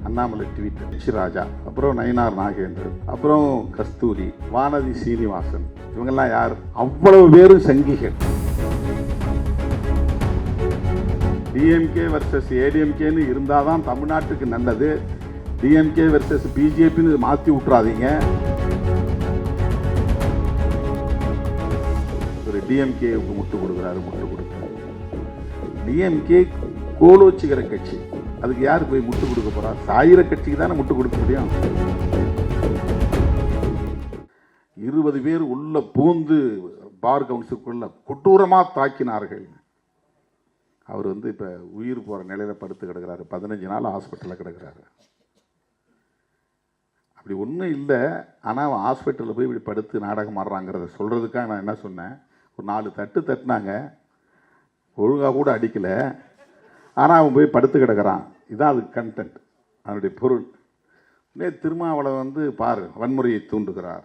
Annamalai tweet, ராஜா, அப்புறம் நயினார் நாகேந்திரன், அப்புறம் கஸ்தூரி, வானதி சீனிவாசன், இவங்கெல்லாம் யார்? அவ்வளவு பேரும் சங்கிகள். டிஎம்கே வர்சஸ் ஏடிஎம்கேன்னு இருந்தால் தான் தமிழ்நாட்டுக்கு நல்லது. டிஎம்கே வர்சஸ் பிஜேபின்னு மாற்றி விட்றாதீங்க. ஒரு டிஎம்கேவுக்கு முட்டு கொடுக்குறாரு. டிஎம்கே கோலோச்சுகிற கட்சி, அதுக்கு யார் போய் முட்டு கொடுக்க போறா? சாயிர கட்சிக்கு தானே முட்டு கொடுக்க முடியும். 20 பேர் உள்ள பூந்து பார் கவுன்சிலுக்குள்ள கொடூரமாக தாக்கினார்கள். அவர் இப்போ உயிர் போகிற நிலையில் படுத்து கிடக்கிறாரு. 15 நாள் ஹாஸ்பிட்டலில் கிடக்கிறாரு. அப்படி ஒன்றும் இல்லை. ஆனால் அவன் ஹாஸ்பிட்டலில் போய் இப்படி படுத்து நாடகம் ஆடுறாங்கிறத சொல்கிறதுக்காக நான் என்ன சொன்னேன், ஒரு 4 தட்டு தட்டினாங்க, ஒழுங்காக கூட அடிக்கலை, ஆனால் அவன் போய் படுத்து கிடக்கிறான். இதுதான் அது கண்டென்ட், அதனுடைய பொருள். திருமாவளவன் பாரு வன்முறையை தூண்டுகிறார்,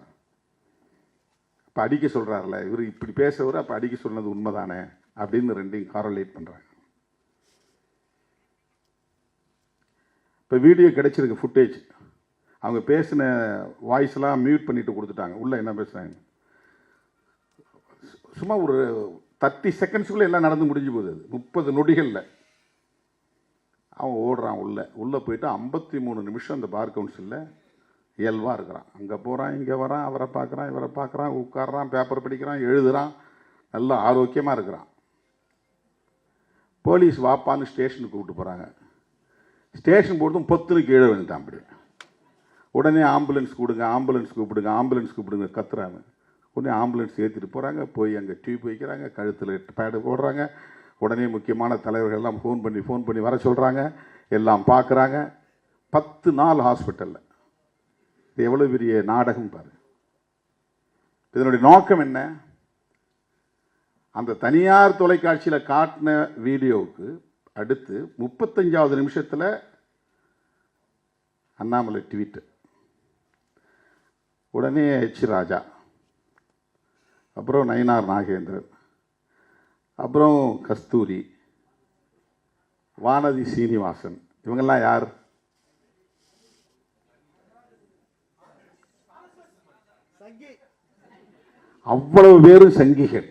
இப்போ அடிக்க சொல்கிறார்ல இவர், இப்படி பேசுறவர் அப்போ அடிக்க சொன்னது உண்மைதானே அப்படின்னு ரெண்டையும் காரலேட் பண்ணுறாங்க. இப்போ வீடியோ கிடைச்சிருக்கு, ஃபுட்டேஜ். அவங்க பேசின வாய்ஸ்லாம் மியூட் பண்ணிட்டு கொடுத்துட்டாங்க. உள்ளே என்ன பேசுகிறாங்க, சும்மா ஒரு 30 செகண்ட்ஸுக்குள்ளே எல்லாம் நடந்து முடிஞ்சு போகுது. 30 நொடிகளில் அவன் ஓடுறான். உள்ளே போயிட்டு 53 நிமிஷம் அந்த பார் கவுன்சிலில் இயல்பாக இருக்கிறான். அங்கே போகிறான், இங்கே வரான், அவரை பார்க்குறான், இவரை பார்க்குறான், உட்காடுறான், பேப்பர் படிக்கிறான், எழுதுகிறான், நல்லா ஆரோக்கியமாக இருக்கிறான். போலீஸ் வாப்பான்னு ஸ்டேஷனுக்கு கூப்பிட்டு போகிறாங்க. ஸ்டேஷன் போட்டு பொத்துன்னு கீழே விழுந்தான். அப்படி உடனே ஆம்புலன்ஸ் கூப்பிடுங்க, ஆம்புலன்ஸ் கூப்பிடுங்க, ஆம்புலன்ஸ் கூப்பிடுங்க கத்துறாங்க. உடனே ஆம்புலன்ஸ் ஏற்றிட்டு போகிறாங்க. போய் அங்கே டியூப் வைக்கிறாங்க, கழுத்தில் பேடு போடுறாங்க. உடனே முக்கியமான தலைவர்கள்லாம் ஃபோன் பண்ணி வர சொல்கிறாங்க. எல்லாம் பார்க்குறாங்க. 10 நாள் ஹாஸ்பிட்டலில். இது எவ்வளோ பெரிய நாடகம் பாரு. இதனுடைய நோக்கம் என்ன? அந்த தனியார் தொலைக்காட்சியில் காட்டின வீடியோவுக்கு அடுத்து 35வது நிமிஷத்தில் அண்ணாமலை ட்வீட், உடனே ராஜா, அப்புறம் நயினார் நாகேந்திரன், அப்புறம் கஸ்தூரி, வானதி சீனிவாசன், இவங்கெல்லாம் யார்? அவ்வளவு பேரும் சங்கிகள்.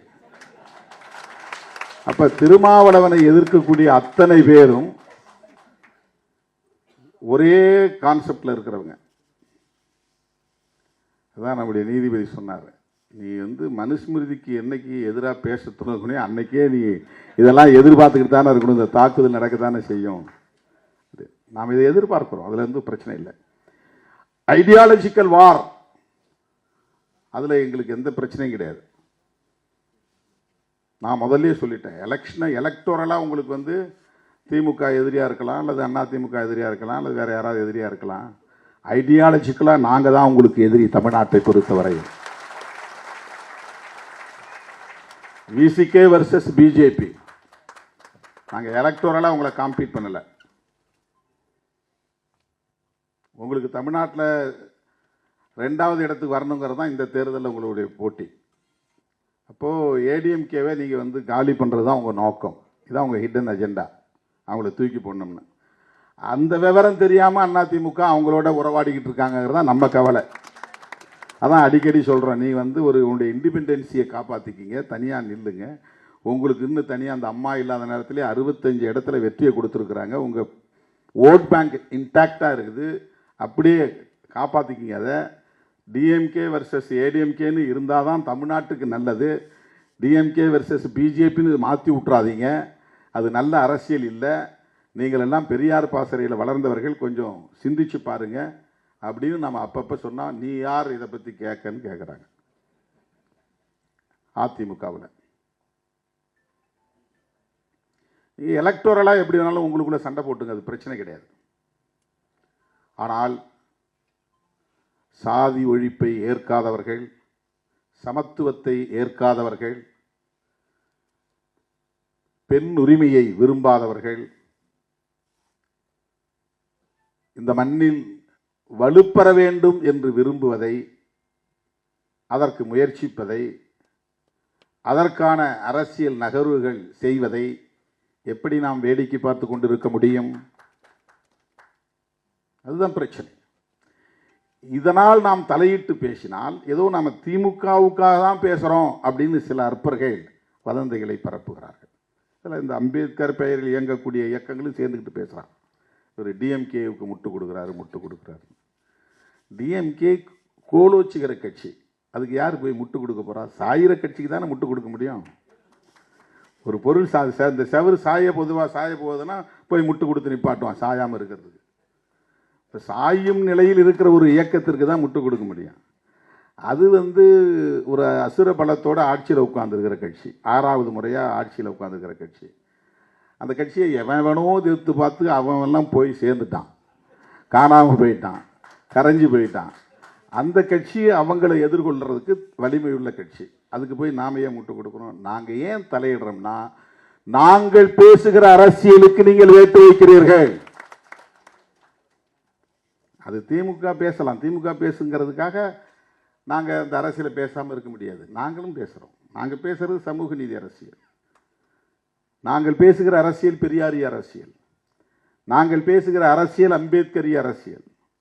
அப்ப திருமாவளவனை எதிர்க்கக்கூடிய அத்தனை பேரும் ஒரே கான்செப்ட்ல இருக்கிறவங்க. அதான் நம்முடைய நீதிபதி சொன்னார், நீ மனுஸ்மிருதிக்கு என்னைக்கு எதிராக பேச துணியோ அன்னைக்கே நீ இதெல்லாம் எதிர்பார்த்துக்கிட்டு தானே இருக்கணும். இந்த தாக்குதல் நடக்க தானே செய்யும். நாம் இதை எதிர்பார்க்கிறோம், அதுல பிரச்சனை இல்லை. ஐடியாலஜிக்கல் வார், அதுல எங்களுக்கு எந்த பிரச்சனையும் கிடையாது. நான் முதல்ல சொல்லிட்டேன், எலக்டோரலாக உங்களுக்கு திமுக எதிரியாக இருக்கலாம், அல்லது அண்ணா திமுக எதிரியாக இருக்கலாம், அல்லது வேறு யாராவது எதிரியாக இருக்கலாம். ஐடியாலஜிக்கலாக நாங்கள் தான் உங்களுக்கு எதிரி. தமிழ்நாட்டை பொறுத்தவரை விசிகே வர்சஸ் பிஜேபி, நாங்கள் எலக்டோரலாக உங்களை காம்பீட் பண்ணலை. உங்களுக்கு தமிழ்நாட்டில் 2வது இடத்துக்கு வரணுங்கிறது தான் இந்த தேர்தலில் உங்களுடைய போட்டி. அப்போது ஏடிஎம்கேவை நீங்கள் காலி பண்ணுறது தான் உங்கள் நோக்கம். இதுதான் உங்கள் ஹிடன் அஜெண்டா, அவங்கள தூக்கி போடணும்னு. அந்த விவரம் தெரியாமல் அதிமுக அவங்களோட உறவாடிக்கிட்டு இருக்காங்கிறது தான் நம்ம கவலை. அதான் அடிக்கடி சொல்கிறோம், நீ உன்னுடைய இண்டிபெண்டன்சியை காப்பாற்றிக்கிங்க, தனியாக நில்லுங்க. உங்களுக்கு இன்னும் தனியாக அந்த அம்மா இல்லாத நேரத்திலே 65 இடத்துல வெற்றியை கொடுத்துருக்குறாங்க. உங்கள் ஓட் பேங்க் இன்டாக்டாக இருக்குது, அப்படியே காப்பாற்றிக்கிங்க. அதை டிஎம்கே வர்சஸ் ஏடிஎம்கேன்னு இருந்தால் தான் தமிழ்நாட்டுக்கு நல்லது. டிஎம்கே வர்சஸ் பிஜேபின்னு மாற்றி விட்றாதீங்க, அது நல்ல அரசியல் இல்லை. நீங்கள் எல்லாம் பெரியார் பாசறையில் வளர்ந்தவர்கள், கொஞ்சம் சிந்திச்சு பாருங்க அப்படின்னு நம்ம அப்பப்போ சொன்னால், நீ யார் இதை பற்றி கேட்கன்னு கேட்குறாங்க. அதிமுகவில் எலக்டோரலாக எப்படி வேணாலும் உங்களுக்குள்ள சண்டை போட்டுங்க, அது பிரச்சனை கிடையாது. ஆனால் சாதி ஒழிப்பை ஏற்காதவர்கள், சமத்துவத்தை ஏற்காதவர்கள், பெண் உரிமையை விரும்பாதவர்கள், இந்த மண்ணில் வலுப்பெற வேண்டும் என்று விரும்புவதை, அதற்கு முயற்சிப்பதை, அதற்கான அரசியல் நகர்வுகள் செய்வதை எப்படி நாம் வேடிக்கை பார்த்து கொண்டிருக்க முடியும்? அதுதான் பிரச்சனை. இதனால் நாம் தலையிட்டு பேசினால் ஏதோ நாம் திமுகவுக்காக தான் பேசுகிறோம் அப்படின்னு சில அற்பர்கள் வதந்திகளை பரப்புகிறார்கள். அதில் இந்த அம்பேத்கர் பெயரில் இயங்கக்கூடிய இயக்கங்களும் சேர்ந்துக்கிட்டு பேசுகிறாங்க. ஒரு டிஎம்கேவுக்கு முட்டு கொடுக்குறாரு. டிஎம்கே கோலோச்சுகிற கட்சி, அதுக்கு யார் போய் முட்டு கொடுக்க போகிறா? சாயிற கட்சிக்கு தானே முட்டு கொடுக்க முடியும். ஒரு பொருள் இந்த செவரு பொதுவாக சாய போகுதுன்னா போய் முட்டு கொடுத்து நிப்பாட்டுவான் சாயாமல் இருக்கிறதுக்கு. இப்போ சாயும் நிலையில் இருக்கிற ஒரு இயக்கத்திற்கு தான் முட்டு கொடுக்க முடியும். அது ஒரு அசுர பலத்தோடு ஆட்சியில் உட்கார்ந்துருக்கிற கட்சி, 6வது முறையாக ஆட்சியில் உட்கார்ந்துருக்கிற கட்சி. அந்த கட்சியை எவனோ எதிர்த்து பார்த்து அவன்லாம் போய் சேர்ந்துட்டான், காணாமல் போயிட்டான், கரைஞ்சி போயிட்டான். அந்த கட்சி அவங்களை எதிர்கொள்கிறதுக்கு வலிமை உள்ள கட்சி. அதுக்கு போய் நாம ஏன் முட்டு கொடுக்குறோம்? நாங்கள் ஏன் தலையிடுறோம்னா, நாங்கள் பேசுகிற அரசியலுக்கு நீங்கள் வேட்டு வைக்கிறீர்கள். அது திமுக பேசலாம், திமுக பேசுங்கிறதுக்காக நாங்கள் அந்த அரசியலை பேசாமல் இருக்க முடியாது. நாங்களும் பேசுகிறோம். நாங்கள் பேசுகிறது சமூக நீதி அரசியல். நாங்கள் பேசுகிற அரசியல் பெரியாரிய அரசியல். நாங்கள் பேசுகிற அரசியல் அம்பேத்கரிய அரசியல்.